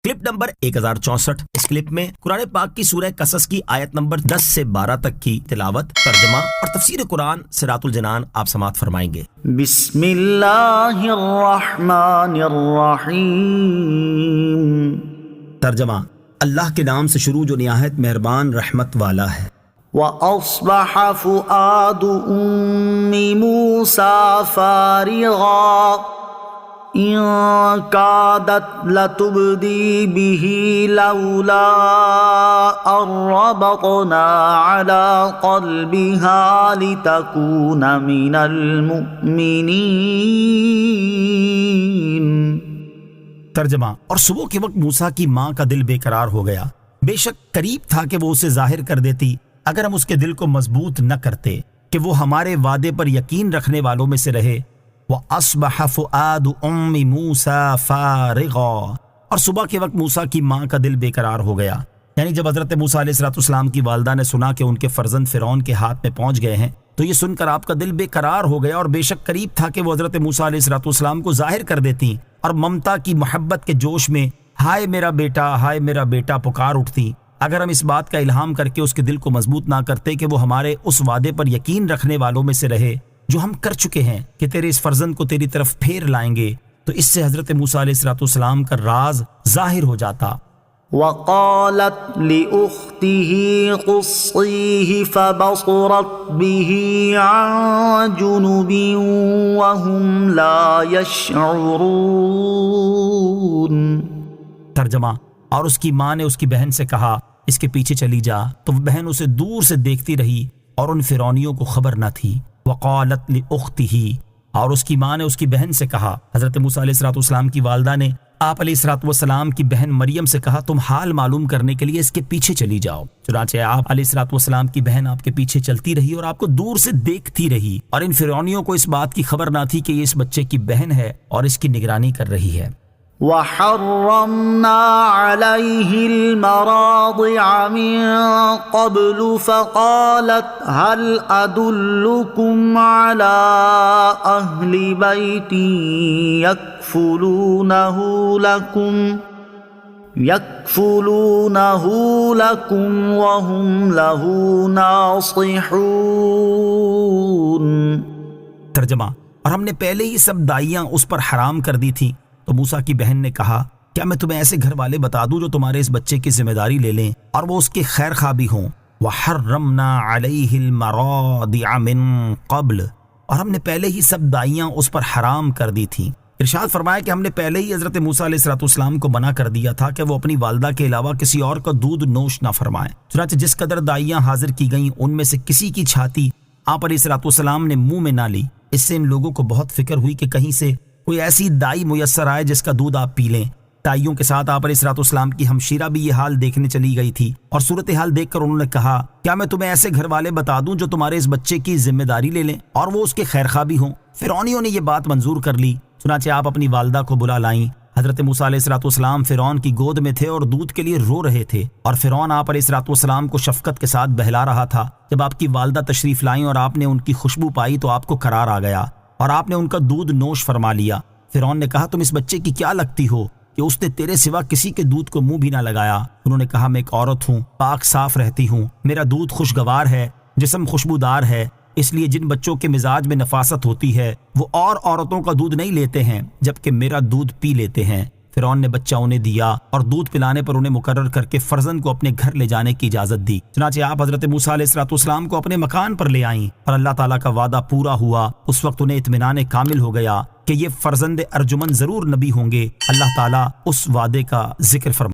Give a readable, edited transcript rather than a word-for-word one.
Clip number 1064۔ اس clip میں قرآن پاک کی سورہ قصص کی آیت نمبر 10 سے 12 تک کی تلاوت، ترجمہ اور تفسیر قرآن صراط الجنان آپ سماعت فرمائیں گے۔ بسم اللہ الرحمن الرحیم۔ ترجمہ: اللہ کے نام سے شروع جو نہایت مہربان رحمت والا ہے۔ وَأَصْبَحَ فُؤَادُ أُمِّ مُوسَى فَارِغًا إِن كَادَتْ لَتُبْدِي بِهِ لَوْلَا أَن رَّبَطْنَا عَلَىٰ قَلْبِهَا لِتَكُونَ مِنَ الْمُؤْمِنِينَ۔ ترجمہ: اور صبح کے وقت موسیٰ کی ماں کا دل بے قرار ہو گیا، بے شک قریب تھا کہ وہ اسے ظاہر کر دیتی اگر ہم اس کے دل کو مضبوط نہ کرتے کہ وہ ہمارے وعدے پر یقین رکھنے والوں میں سے رہے۔ وَأَصْبَحَ فُؤَادُ أُمِّ مُوسَى فَارِغًا، اور صبح کے وقت موسیٰ کی ماں کا دل بے قرار ہو گیا، یعنی جب حضرت موسیٰ علیہ السلام کی والدہ نے سنا کہ ان کے فرزند فرعون کے ہاتھ میں پہنچ گئے ہیں تو یہ سن کر آپ کا دل بے قرار ہو گیا، اور بے شک قریب تھا کہ وہ حضرت موسیٰ علیہ السلام کو ظاہر کر دیتی اور ممتا کی محبت کے جوش میں ہائے میرا بیٹا، ہائے میرا بیٹا پکار اٹھتی اگر ہم اس بات کا الہام کر کے اس کے دل کو مضبوط نہ کرتے کہ وہ ہمارے اس وعدے پر یقین رکھنے والوں میں سے رہے جو ہم کر چکے ہیں کہ تیرے اس فرزند کو تیری طرف پھیر لائیں گے، تو اس سے حضرت موسیٰ علیہ السلام کا راز ظاہر ہو جاتا۔ وَقَالَتْ لِأُخْتِهِ قُصِّيهِ فَبَصُرَتْ بِهِ عَن جُنُبٍ وَهُمْ لَا يَشْعُرُونَ۔ ترجمہ: اور اس کی ماں نے اس کی بہن سے کہا اس کے پیچھے چلی جا، تو وہ بہن اسے دور سے دیکھتی رہی اور ان فرعونیوں کو خبر نہ تھی۔ وقالت لأختہ، اور اس کی ماں نے اس کی بہن سے کہا، حضرت موسیٰ علیہ السلام کی والدہ نے آپ علیہ السلام کی بہن مریم سے کہا تم حال معلوم کرنے کے لیے اس کے پیچھے چلی جاؤ۔ چنانچہ آپ علیہ السلام کی بہن آپ کے پیچھے چلتی رہی اور آپ کو دور سے دیکھتی رہی، اور ان فرعونیوں کو اس بات کی خبر نہ تھی کہ یہ اس بچے کی بہن ہے اور اس کی نگرانی کر رہی ہے۔ وَحَرَّمْنَا عَلَيْهِ الْمَرَاضِعَ مِن قَبْلُ فَقَالَتْ هَلْ أَدُلُّكُمْ عَلَىٰ أَهْلِ بَيْتٍ يَكْفُلُونَهُ لَكُمْ وَهُمْ لَهُ نَاصِحُونَ۔ ترجمہ: اور ہم نے پہلے ہی سب دائیاں اس پر حرام کر دی تھی، تو موسیٰ کی بہن نے کہا کیا میں تمہیں ایسے گھر والے بتا دوں جو تمہارے اس بچے کی ذمہ داری لے لیں اور وہ اس کے خیر خواہ بھی ہوں۔ وَحَرَّمْنَا عَلَيْهِ الْمَرَاضِعَ مِن قَبْلُ، اور ہم نے پہلے ہی سب دائیاں اس پر حرام کر دی تھیں۔ ارشاد فرمایا کہ ہم نے پہلے ہی حضرت موسیٰ علیہ السلام کو منع کر دیا تھا کہ وہ اپنی والدہ کے علاوہ کسی اور کا دودھ نوش نہ فرمائیں۔ چنانچہ جس قدر دائیاں حاضر کی گئیں ان میں سے کسی کی چھاتی آپ علیہ السلام نے منہ میں نہ لی۔ اس سے ان لوگوں کو بہت فکر ہوئی کہ کہیں سے کوئی ایسی دائی میسر آئے جس کا دودھ آپ پی لیں۔ دائیوں کے ساتھ آپ علیہ السلام کی ہمشیرہ بھی یہ حال دیکھنے چلی گئی تھی، اور صورتحال دیکھ کر انہوں نے کہا کیا میں تمہیں ایسے گھر والے بتا دوں جو تمہارے اس بچے کی ذمہ داری لے لیں اور وہ اس کے خیر خواہ بھی ہوں۔ فرعونیوں نے یہ بات منظور کر لی، چنانچہ آپ اپنی والدہ کو بلا لائیں۔ حضرت موسیٰ علیہ السلام فرعون کی گود میں تھے اور دودھ کے لیے رو رہے تھے، اور فرعون آپ علیہ السلام کو شفقت کے ساتھ بہلا رہا تھا۔ جب آپ کی والدہ تشریف لائیں اور آپ نے ان کی خوشبو پائی تو آپ کو قرار آ گیا اور آپ نے ان کا دودھ نوش فرما لیا۔ فرعون نے کہا تم اس بچے کی کیا لگتی ہو کہ اس نے تیرے سوا کسی کے دودھ کو منہ بھی نہ لگایا؟ انہوں نے کہا میں ایک عورت ہوں، پاک صاف رہتی ہوں، میرا دودھ خوشگوار ہے، جسم خوشبودار ہے، اس لیے جن بچوں کے مزاج میں نفاست ہوتی ہے وہ اور عورتوں کا دودھ نہیں لیتے ہیں جبکہ میرا دودھ پی لیتے ہیں۔ فرعون نے بچہ انہیں دیا اور دودھ پلانے پر انہیں مقرر کر کے فرزند کو اپنے گھر لے جانے کی اجازت دی۔ چنانچہ آپ حضرت موسیٰ علیہ السلام کو اپنے مکان پر لے آئیں اور اللہ تعالیٰ کا وعدہ پورا ہوا۔ اس وقت انہیں اطمینان کامل ہو گیا کہ یہ فرزند ارجمن ضرور نبی ہوں گے۔ اللہ تعالیٰ اس وعدے کا ذکر فرمائے۔